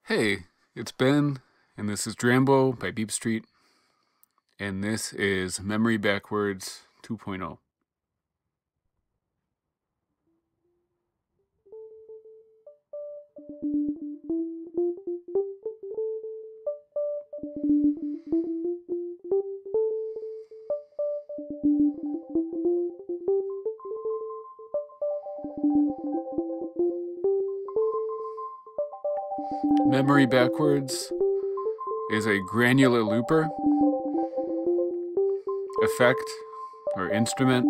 Hey, it's Ben, and this is Drambo by Beep Street, and this is Memory Backwards 2.0. Memory Backwards is a granular looper effect or instrument.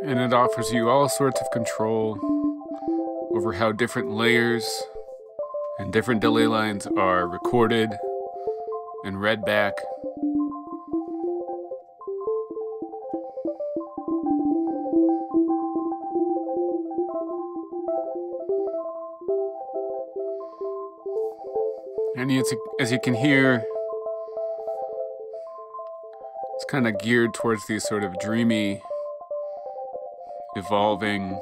And it offers you all sorts of control over how different layers and different delay lines are recorded and read back. And as you can hear, it's kind of geared towards these sort of dreamy, evolving,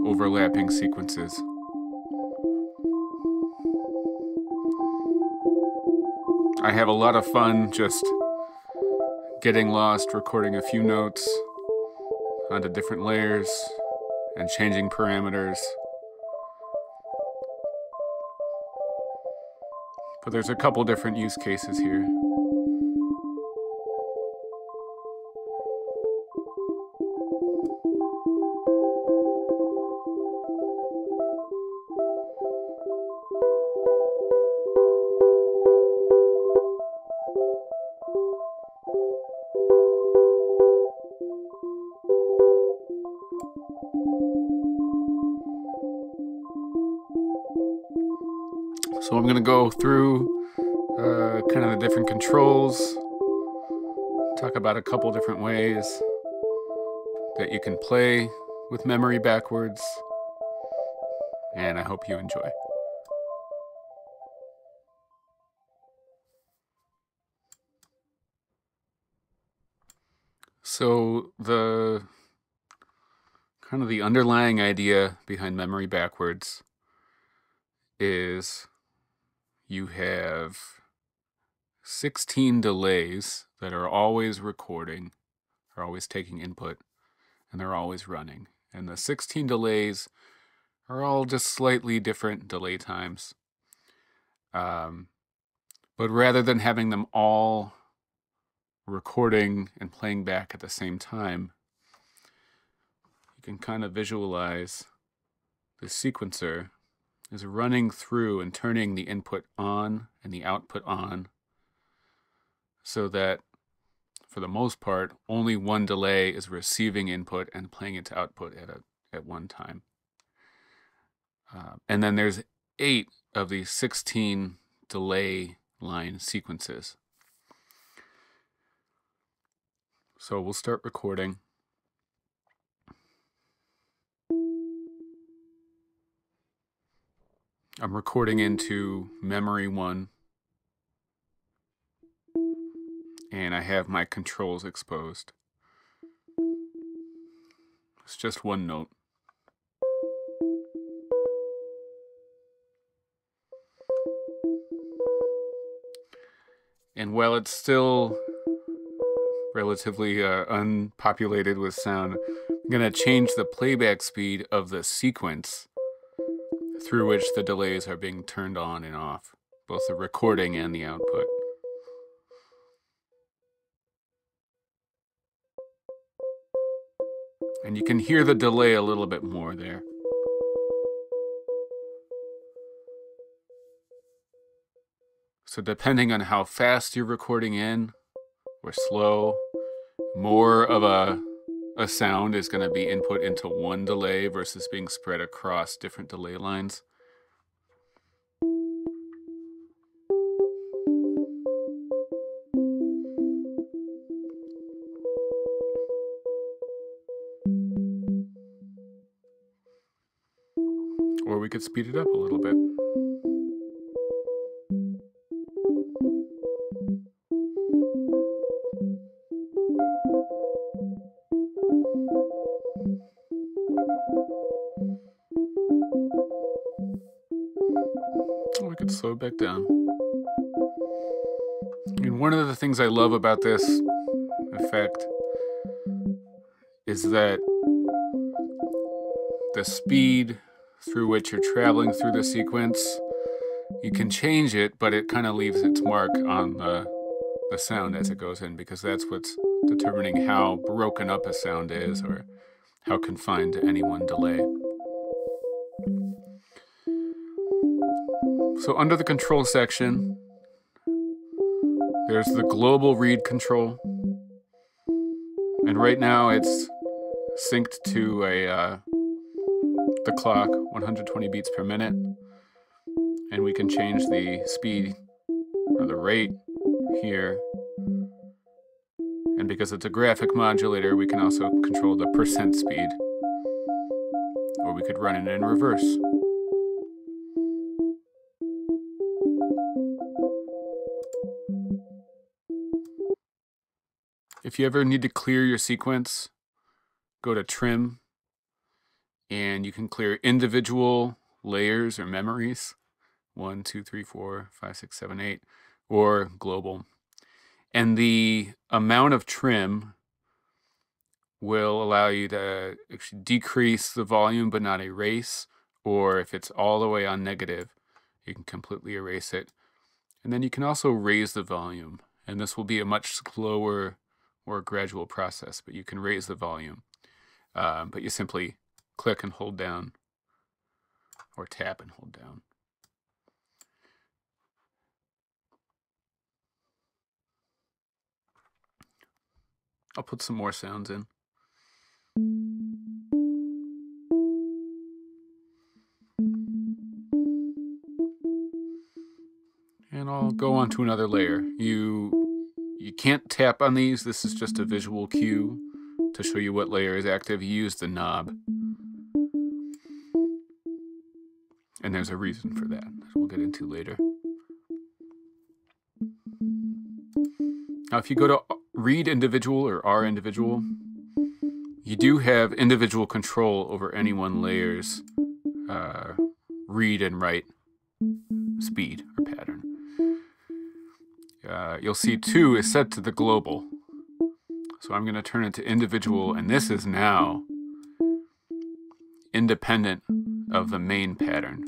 overlapping sequences. I have a lot of fun just getting lost, recording a few notes onto different layers and changing parameters. But there's a couple different use cases here. So I'm going to go through kind of the different controls, talk about a couple different ways that you can play with memory backwards, and I hope you enjoy. So the underlying idea behind memory backwards is you have 16 delays that are always recording, are always taking input, and they're always running. And the 16 delays are all just slightly different delay times. But rather than having them all recording and playing back at the same time, you can kind of visualize the sequencer is running through and turning the input on and the output on, so that for the most part only one delay is receiving input and playing it to output at one time. And then there's 8 of these 16 delay line sequences. So we'll start recording. I'm recording into memory 1, and I have my controls exposed. It's just one note. And while it's still relatively unpopulated with sound, I'm going to change the playback speed of the sequence through which the delays are being turned on and off, both the recording and the output. And you can hear the delay a little bit more there. So depending on how fast you're recording in or slow, more of a sound is going to be input into one delay versus being spread across different delay lines. we could speed it up a little bit. We could slow it back down. And one of the things I love about this effect is that the speed through which you're traveling through the sequence, you can change it, but it kind of leaves its mark on the sound as it goes in, because that's what's determining how broken up a sound is or how confined to any one delay. So under the control section, there's the global read control. And right now it's synced to the clock, 120 beats per minute. And we can change the speed or the rate here. And because it's a graphic modulator, we can also control the percent speed. Or we could run it in reverse. If you ever need to clear your sequence, go to Trim, and you can clear individual layers or memories, 1, 2, 3, 4, 5, 6, 7, 8, or global. And the amount of trim will allow you to actually decrease the volume but not erase, or if it's all the way on negative, you can completely erase it. And then you can also raise the volume, and this will be a much slower or gradual process, but you can raise the volume. But you simply click and hold down, or tap and hold down. I'll put some more sounds in. And I'll go on to another layer. You can't tap on these. This is just a visual cue to show you what layer is active. You use the knob. And there's a reason for that we'll get into later. Now, if you go to read individual or R individual, you do have individual control over any one layer's read and write speed or pattern. You'll see 2 is set to the global. So I'm going to turn it to individual, and this is now independent of the main pattern.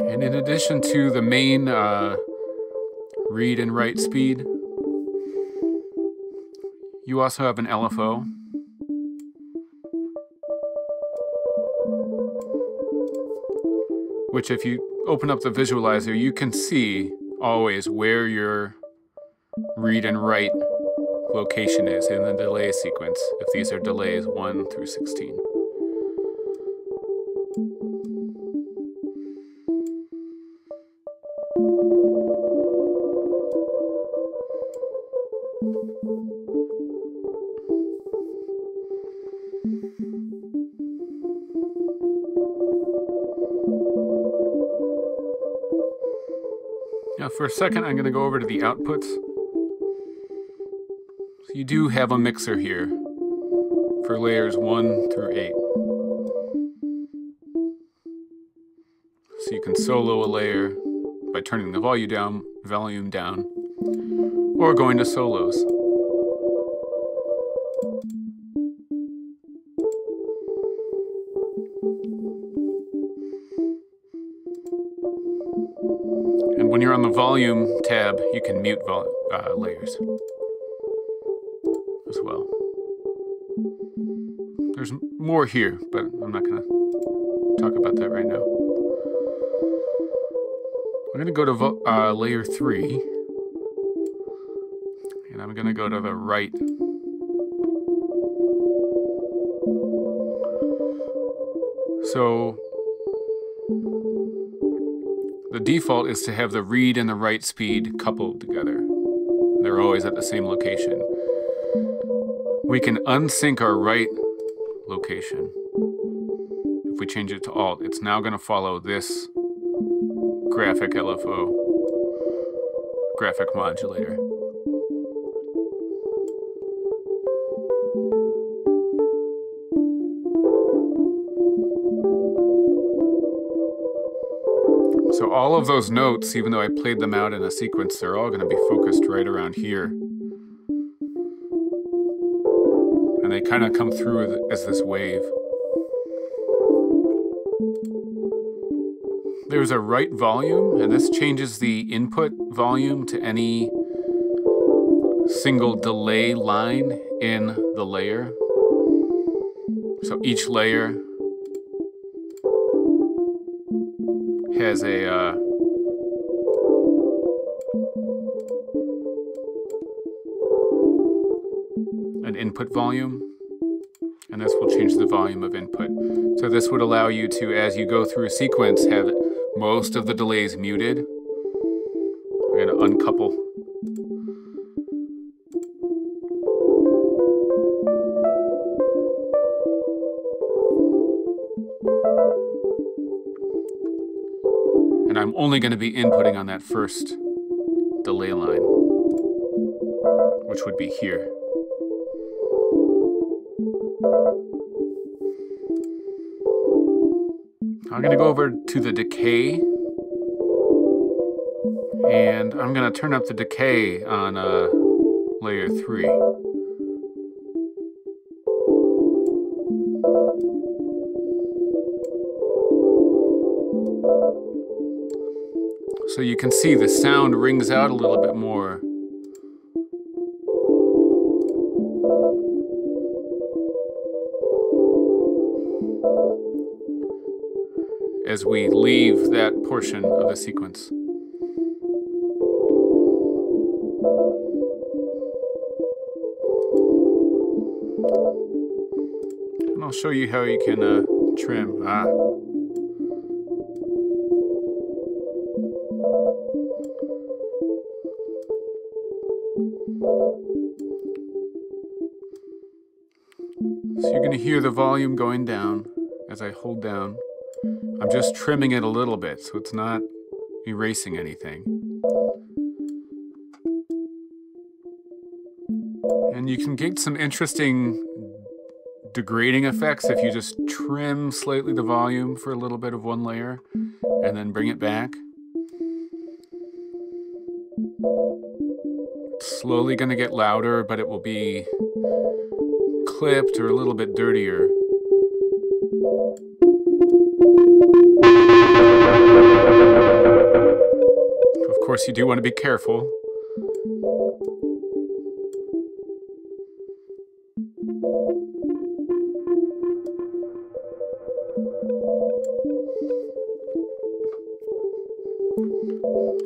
And in addition to the main read and write speed, you also have an LFO. Which, if you open up the visualizer, you can see always where your read and write location is in the delay sequence, if these are delays 1 through 16. Now for a second, I'm going to go over to the outputs. So you do have a mixer here for layers 1 through 8. So you can solo a layer by turning the volume down, or going to solos. And when you're on the volume tab, you can mute layers as well. There's more here, but I'm not going to talk about that right now. I'm going to go to layer 3, and I'm going to go to the right. So the default is to have the read and the write speed coupled together. They're always at the same location. We can unsync our write location. If we change it to alt, it's now going to follow this graphic LFO, graphic modulator. So all of those notes, even though I played them out in a sequence, they're all going to be focused right around here. And they kind of come through as this wave. There's a write volume, and this changes the input volume to any single delay line in the layer. So each layer has an input volume, and this will change the volume of input. So this would allow you to, as you go through a sequence, have most of the delays muted. We're going to uncouple. And I'm only going to be inputting on that first delay line, which would be here. I'm going to go over to the decay, and I'm going to turn up the decay on layer 3. So you can see the sound rings out a little bit more. As we leave that portion of the sequence. And I'll show you how you can trim. So you're going to hear the volume going down as I hold down. I'm just trimming it a little bit, so it's not erasing anything. And you can get some interesting degrading effects if you just trim slightly the volume for a little bit of one layer and then bring it back. It's slowly going to get louder, but it will be clipped or a little bit dirtier. Of course, you do want to be careful.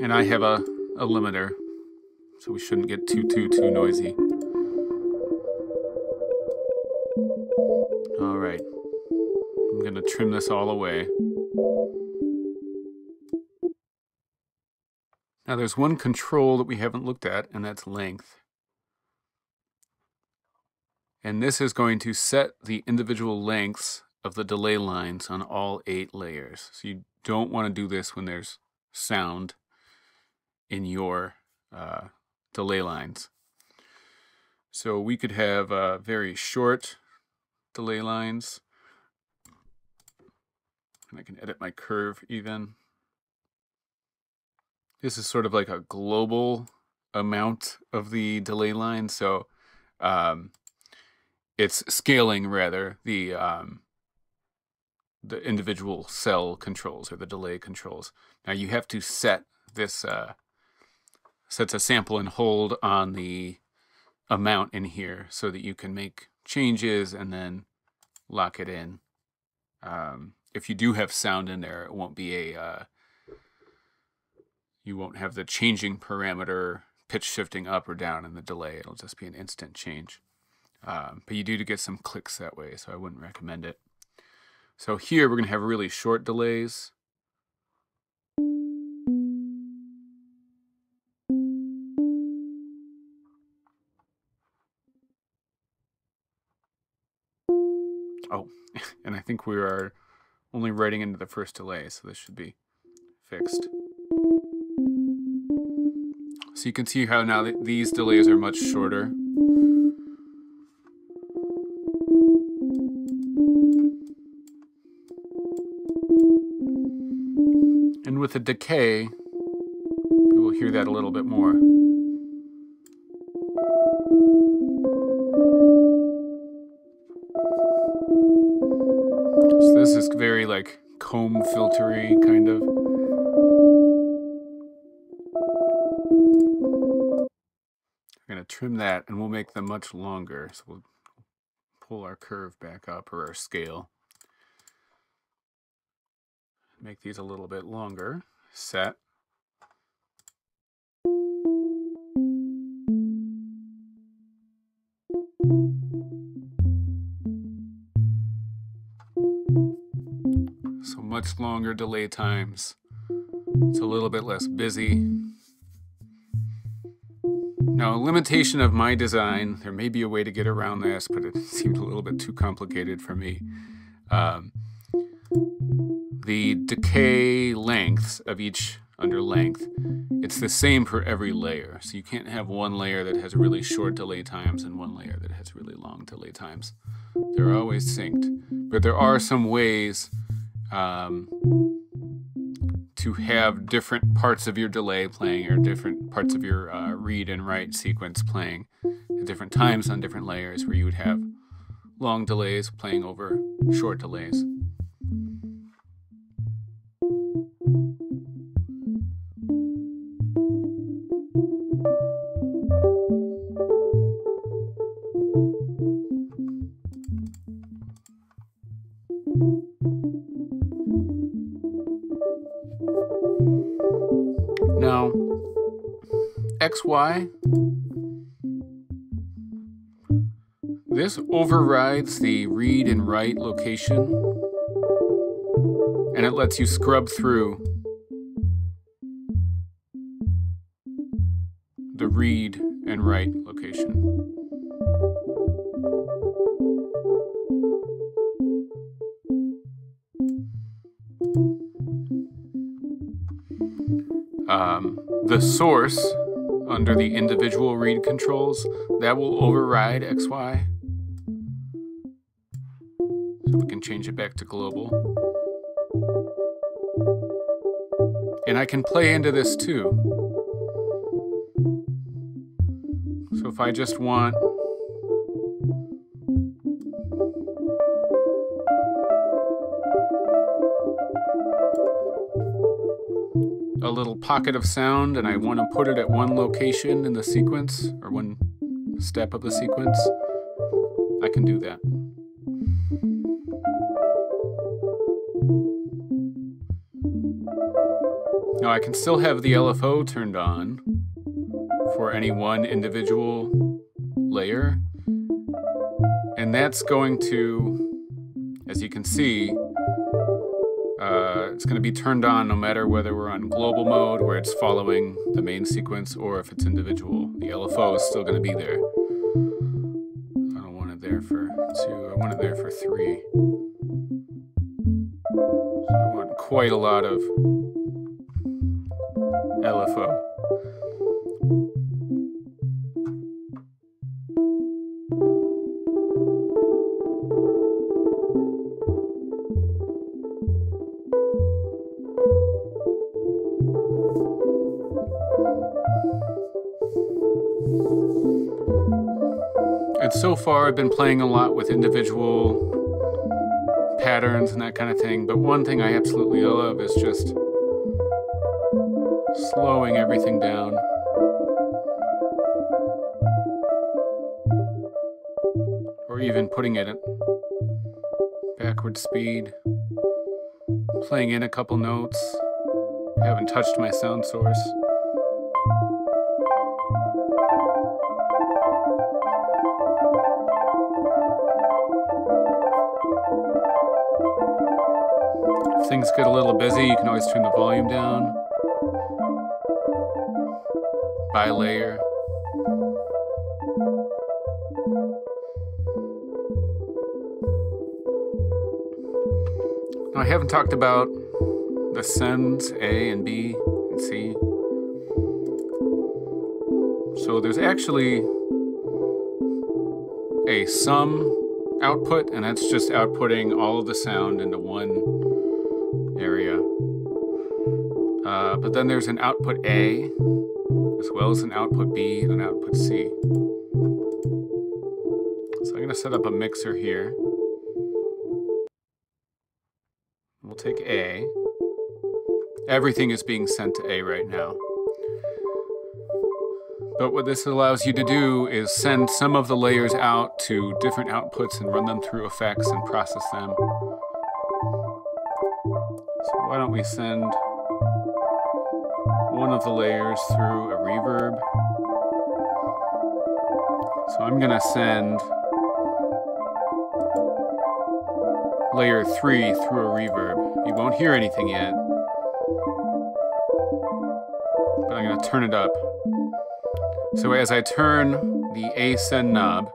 And I have a limiter, so we shouldn't get too noisy. All right, I'm going to trim this all away. Now there's one control that we haven't looked at, and that's length. And this is going to set the individual lengths of the delay lines on all 8 layers. So you don't want to do this when there's sound in your delay lines. So we could have very short delay lines. And I can edit my curve even. This is sort of like a global amount of the delay line, so it's scaling rather the individual cell controls or the delay controls. Now you have to set this sets a sample and hold on the amount in here so that you can make changes and then lock it in. If you do have sound in there, it won't be you won't have the changing parameter pitch shifting up or down in the delay. It'll just be an instant change. But you do to get some clicks that way, so I wouldn't recommend it. So here we're going to have really short delays. Oh, and I think we are only writing into the first delay, so this should be fixed. So you can see how now these delays are much shorter. And with the decay, we will hear that a little bit more. So this is very like comb filtery kind of. We're going to trim that and we'll make them much longer. So we'll pull our curve back up, or our scale. Make these a little bit longer. Set. So much longer delay times. It's a little bit less busy. Now, a limitation of my design, there may be a way to get around this, but it seemed a little bit too complicated for me. The decay lengths of each under length, it's the same for every layer. So you can't have one layer that has really short delay times and one layer that has really long delay times. They're always synced. But there are some ways to have different parts of your delay playing, or different parts of your read and write sequence playing at different times on different layers, where you would have long delays playing over short delays. Now, XY, this overrides the read and write location, and it lets you scrub through the read and write location. The source under the individual read controls, that will override XY. So we can change it back to global. And I can play into this too. So if I just want a little pocket of sound and I want to put it at one location in the sequence, or one step of the sequence, I can do that. Now I can still have the LFO turned on for any one individual layer, and that's going to, as you can see, it's going to be turned on no matter whether we're on global mode, where it's following the main sequence, or if it's individual. The LFO is still going to be there. I don't want it there for 2, I want it there for 3. So I want quite a lot of LFO. And so far I've been playing a lot with individual patterns and that kind of thing, but one thing I absolutely love is just slowing everything down. Or even putting it at backward speed, playing in a couple notes. I haven't touched my sound source. If things get a little busy, you can always turn the volume down by layer. haven't talked about the sends A and B and C. So there's actually a sum output, and that's just outputting all of the sound into one area. But then there's an output A, as well as an output B and an output C. So I'm going to set up a mixer here. We'll take A. Everything is being sent to A right now. But what this allows you to do is send some of the layers out to different outputs and run them through effects and process them. So why don't we send one of the layers through a reverb. So I'm going to send layer 3 through a reverb. You won't hear anything yet, but I'm going to turn it up. So as I turn the A send knob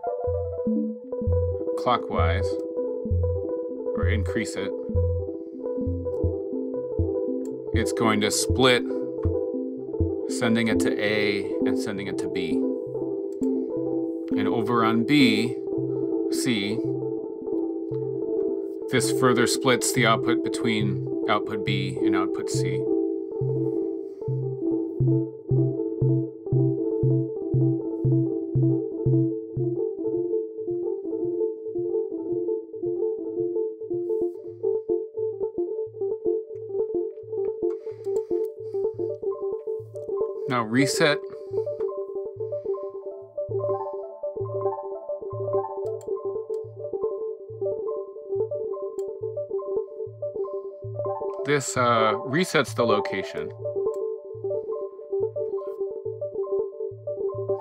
clockwise, or increase it, it's going to split, sending it to A and sending it to B. And over on B, C, this further splits the output between output B and output C. Now reset. This resets the location.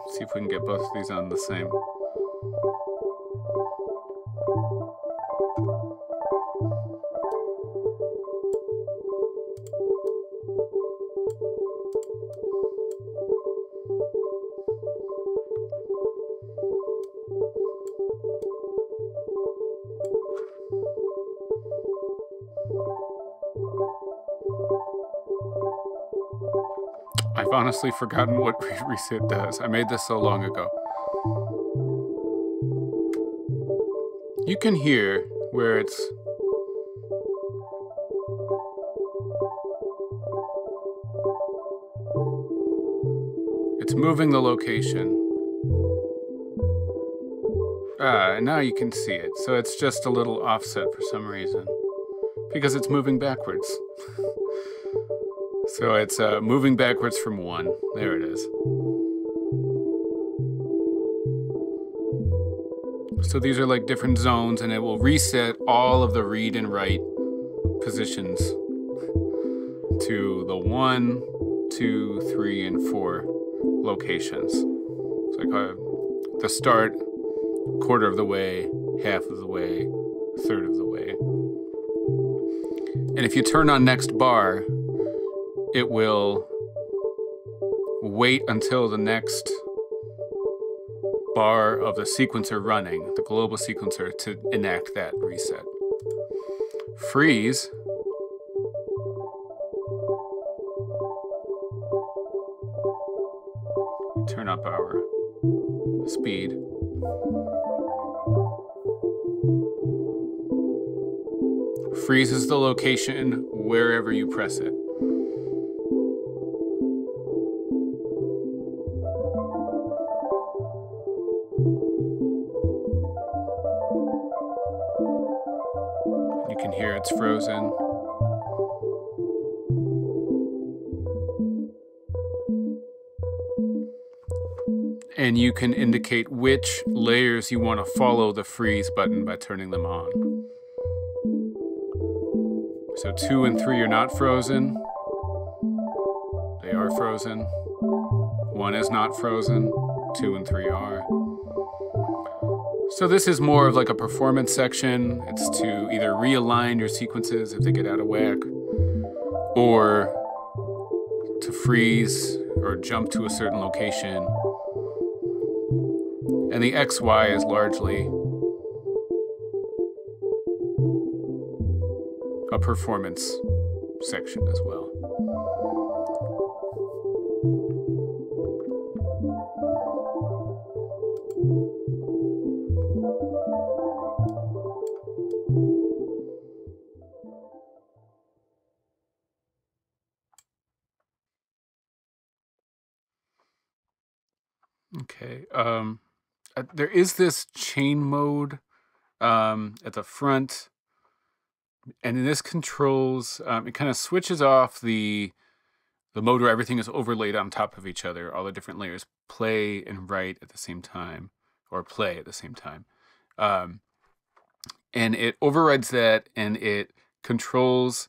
See if we can get both of these on the same. I've honestly forgotten what reset does. I made this so long ago. You can hear where it's moving the location. And now you can see it. So it's just a little offset for some reason, because it's moving backwards. So it's moving backwards from 1. There it is. So these are like different zones, and it will reset all of the read and write positions to the 1, 2, 3, and 4 locations. It's like the start, quarter of the way, half of the way, third of the way. And if you turn on next bar, it will wait until the next bar of the sequencer running, the global sequencer, to enact that reset. Freeze. Turn up our speed. Freezes the location wherever you press it. You can hear it's frozen. And you can indicate which layers you want to follow the freeze button by turning them on. So 2 and 3 are not frozen. They are frozen. 1 is not frozen. 2 and 3 are. So this is more of like a performance section. It's to either realign your sequences if they get out of whack, or to freeze or jump to a certain location. And the XY is largely a performance section as well. Okay, there is this chain mode at the front, and in this controls, it kind of switches off the mode where everything is overlaid on top of each other. All the different layers play and write at the same time, or play at the same time. And it overrides that, and it controls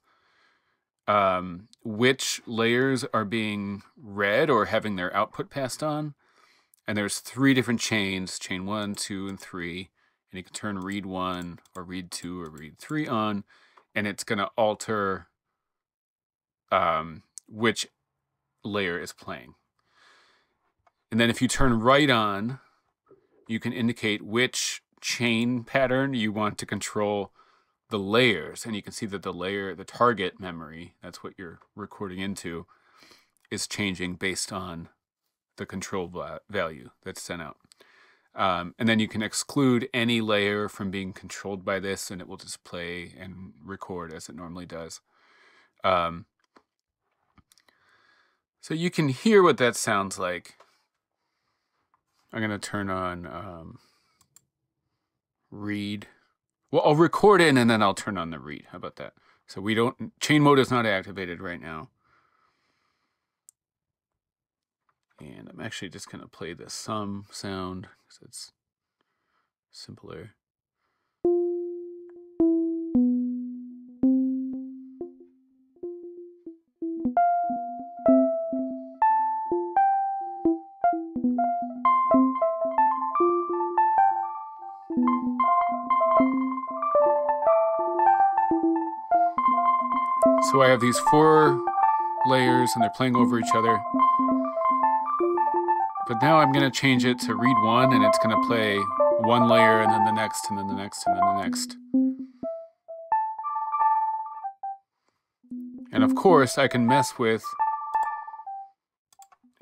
which layers are being read or having their output passed on. And there's 3 different chains, chain 1, 2, and 3. And you can turn read 1 or read 2 or read 3 on, and it's going to alter which layer is playing. And then if you turn write on, you can indicate which chain pattern you want to control the layers. And you can see that the target memory, that's what you're recording into, is changing based on the control value that's sent out. And then you can exclude any layer from being controlled by this, and it will just play and record as it normally does. So you can hear what that sounds like. I'm going to turn on read. Well, I'll record in and then I'll turn on the read. How about that? So chain mode is not activated right now. And I'm actually just going to play the sum sound because it's simpler. So I have these 4 layers and they're playing over each other. But now I'm going to change it to read 1, and it's going to play 1 layer and then the next and then the next and then the next. And of course, I can mess with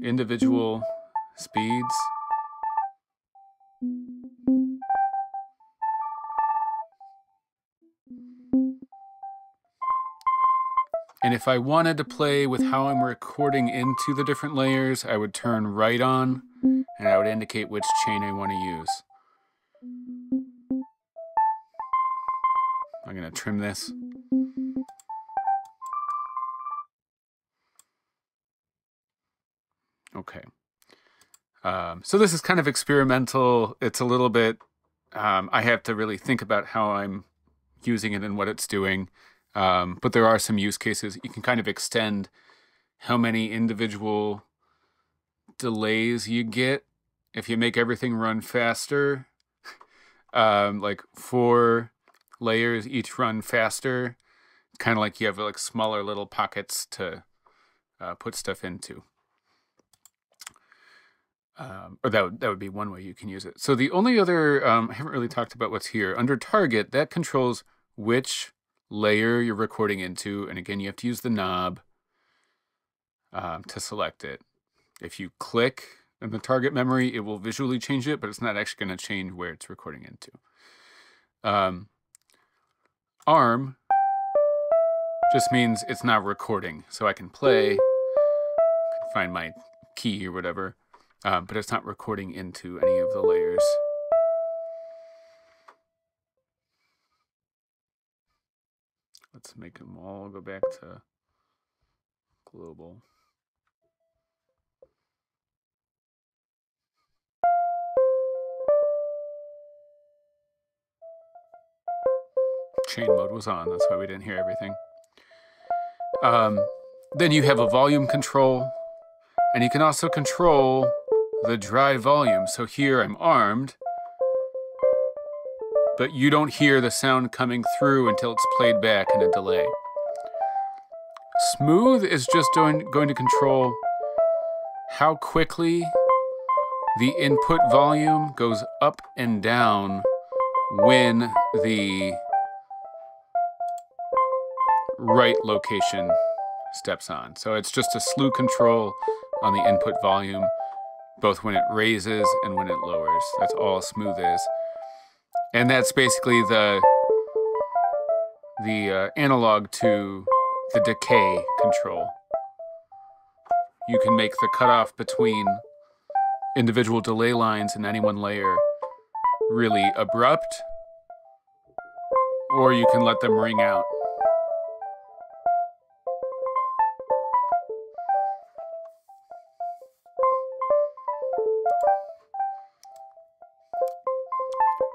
individual speeds. And if I wanted to play with how I'm recording into the different layers, I would turn write on, and I would indicate which chain I want to use. I'm going to trim this. Okay. So this is kind of experimental. It's a little bit, I have to really think about how I'm using it and what it's doing. But there are some use cases. You can kind of extend how many individual delays you get if you make everything run faster. Like 4 layers each run faster. Kind of like you have like smaller little pockets to put stuff into. Or that would be one way you can use it. So the only other, I haven't really talked about what's here. Under target, that controls which layer you're recording into, and again you have to use the knob to select it. If you click in the target memory, it will visually change it, but it's not actually going to change where it's recording into. Arm just means it's not recording, so I can play, find my key or whatever, but it's not recording into any of the layers. Let's make them all go back to global. Chain mode was on, that's why we didn't hear everything. Then you have a volume control, and you can also control the drive volume. So here I'm armed, but you don't hear the sound coming through until it's played back in a delay. Smooth is just going to control how quickly the input volume goes up and down when the right location steps on. So it's just a slew control on the input volume, both when it raises and when it lowers. That's all smooth is. And that's basically the analog to the decay control. You can make the cutoff between individual delay lines in any one layer really abrupt, or you can let them ring out.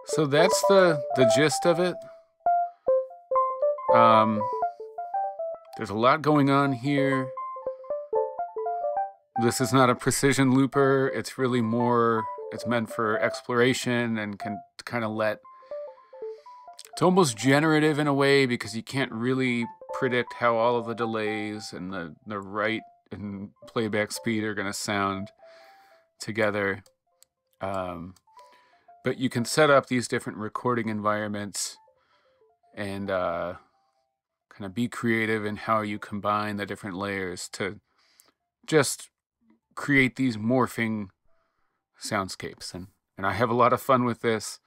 So that's the gist of it. There's a lot going on here. This is not a precision looper. It's really more, it's meant for exploration and can kind of let, it's almost generative in a way because you can't really predict how all of the delays and the write and playback speed are going to sound together. But you can set up these different recording environments and kind of be creative in how you combine the different layers to just create these morphing soundscapes. And I have a lot of fun with this.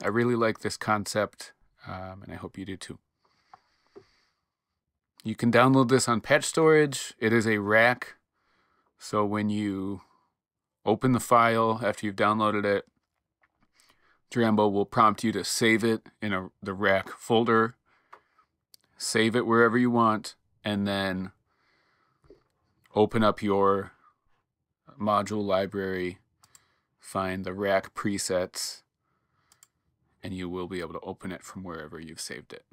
I really like this concept, and I hope you do too. You can download this on patch storage. It is a rack, so when you open the file after you've downloaded it, Drambo will prompt you to save it in the rack folder, save it wherever you want, and then open up your module library, find the rack presets, and you will be able to open it from wherever you've saved it.